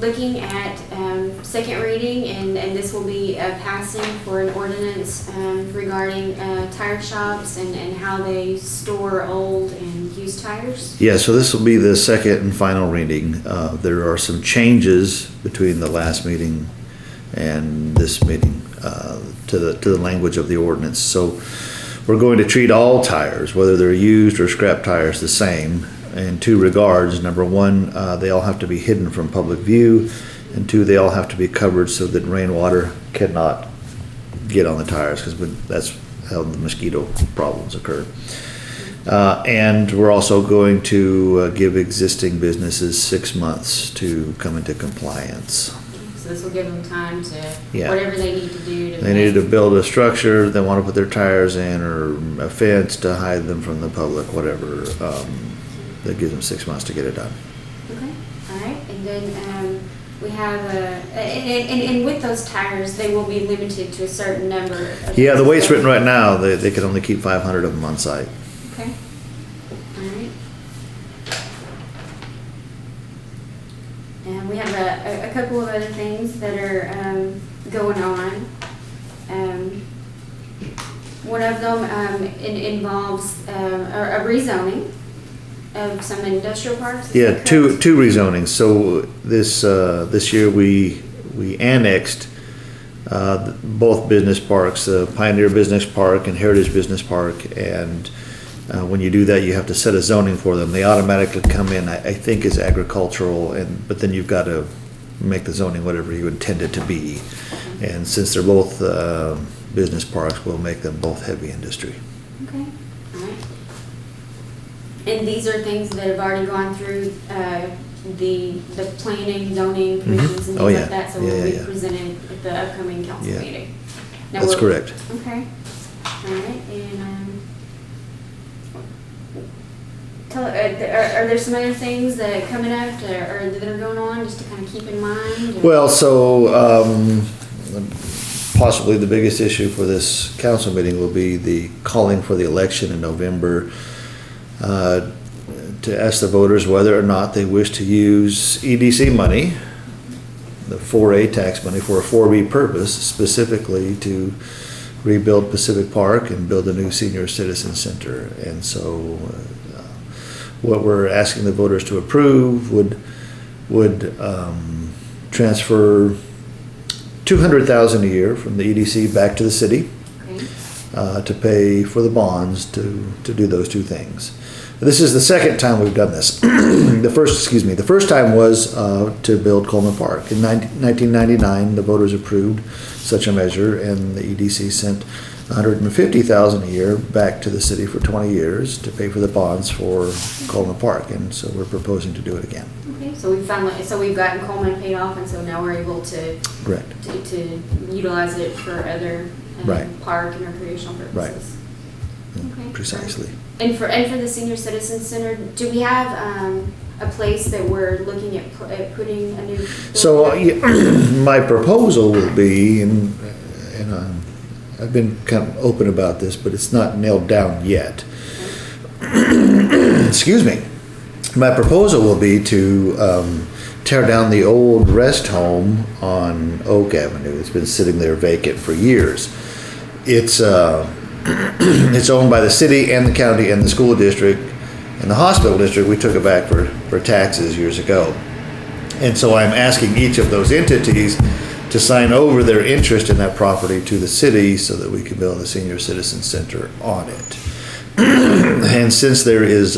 looking at second reading, and this will be passing for an ordinance regarding tire shops and how they store old and used tires. Yeah, so this will be the second and final reading. There are some changes between the last meeting and this meeting to the language of the ordinance. So we're going to treat all tires, whether they're used or scrap tires, the same in two regards. Number one, they all have to be hidden from public view, and two, they all have to be covered so that rainwater cannot get on the tires, because that's how the mosquito problems occur. And we're also going to give existing businesses 6 months to come into compliance. So this will give them time to, Yeah. whatever they need to do to. They need to build a structure, they want to put their tires in, or a fence to hide them from the public, whatever. That gives them 6 months to get it done. Okay, all right, and then we have and with those tires, they will be limited to a certain number of. Yeah, the way it's written right now, they can only keep 500 of them on site. Okay, all right. And we have a couple of other things that are going on. One of them involves a rezoning of some industrial parks. Yeah, two rezonings. So this year we annexed both business parks, Pioneer Business Park and Heritage Business Park, and when you do that, you have to set a zoning for them. They automatically come in, I think, as agricultural, but then you've got to make the zoning whatever you intend it to be. And since they're both business parks, we'll make them both heavy industry. Okay, all right. And these are things that have already gone through the planning, zoning commissions and things like that, so will be presented at the upcoming council meeting. Now That's correct. Okay, all right, and are there some other things that are coming up or that are going on, just to kind of keep in mind? Well, so possibly the biggest issue for this council meeting will be the calling for the election in November, to ask the voters whether or not they wish to use EDC money, the 4A tax money, for a 4B purpose, specifically to rebuild Pacific Park and build a new senior citizen center. And so what we're asking the voters to approve would transfer $200,000 a year from the EDC back to the city, to pay for the bonds to do those two things. This is the second time we've done this. The first time was to build Coleman Park. In 1999, the voters approved such a measure, and the EDC sent $150,000 a year back to the city for 20 years to pay for the bonds for Coleman Park, and so we're proposing to do it again. Okay, so we've gotten Coleman paid off, and so now we're able to to utilize it for other park and recreational purposes. Right. Okay. Precisely. And for the senior citizen center, do we have a place that we're looking at putting a new building? So my proposal will be, and I've been kind of open about this, but it's not nailed down yet. Excuse me. My proposal will be to tear down the old rest home on Oak Avenue. It's been sitting there vacant for years. It's owned by the city and the county and the school district and the hospital district. We took it back for taxes years ago. And so I'm asking each of those entities to sign over their interest in that property to the city so that we can build a senior citizen center on it. And since there is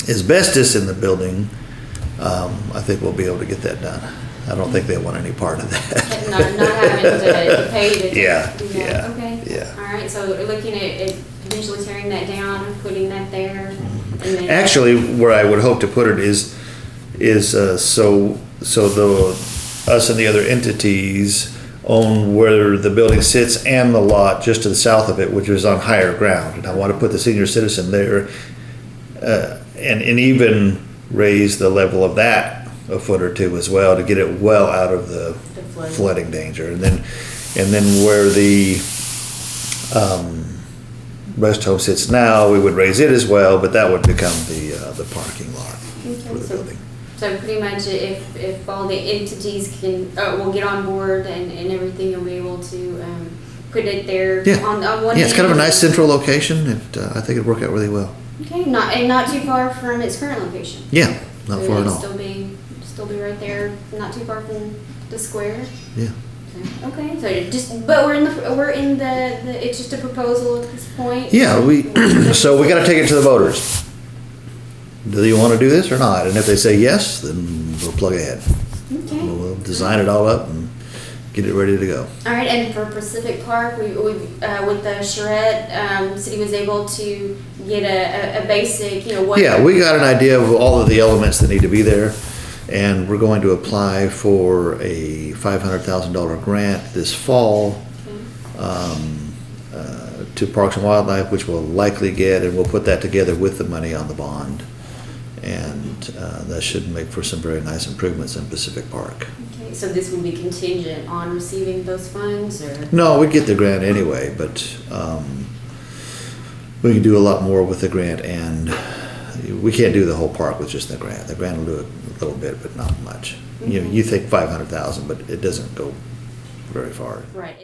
asbestos in the building, I think we'll be able to get that done. I don't think they want any part of that. not having to pay to do that. Okay. Yeah. All right, so we're looking at potentially tearing that down and putting that there. And then Actually, where I would hope to put it is so us and the other entities own where the building sits and the lot just to the south of it, which is on higher ground. And I want to put the senior citizen there, and even raise the level of that a foot or two as well to get it well out of the flooding danger. And then where the rest home sits now, we would raise it as well, but that would become the parking lot for the building. So pretty much if all the entities can, will get on board and everything, you'll be able to, put it there Yeah. on one. Yeah, it's kind of a end. nice central location, and I think it'd work out really well. Okay, not too far from its current location. Yeah, not So far at it'll all. Still be right there, not too far from the square. Yeah. So, okay, but we're in the, it's just a proposal at this point. Yeah, so we gotta take it to the voters. Do you wanna do this or not? And if they say yes, then we'll plug ahead. Okay. We'll design it all up and get it ready to go. All right, and for Pacific Park, we with the charrette, city was able to get a basic, what. Yeah, we got an idea of all of the elements that need to be there, and we're going to apply for a $500,000 grant this fall to Parks and Wildlife, which we'll likely get, and we'll put that together with the money on the bond. And that should make for some very nice improvements in Pacific Park. Okay, so this would be contingent on receiving those funds, or? No, we get the grant anyway, but we can do a lot more with the grant, and we can't do the whole park with just the grant. The grant will do a little bit, but not much. You think 500,000, but it doesn't go very far. Right.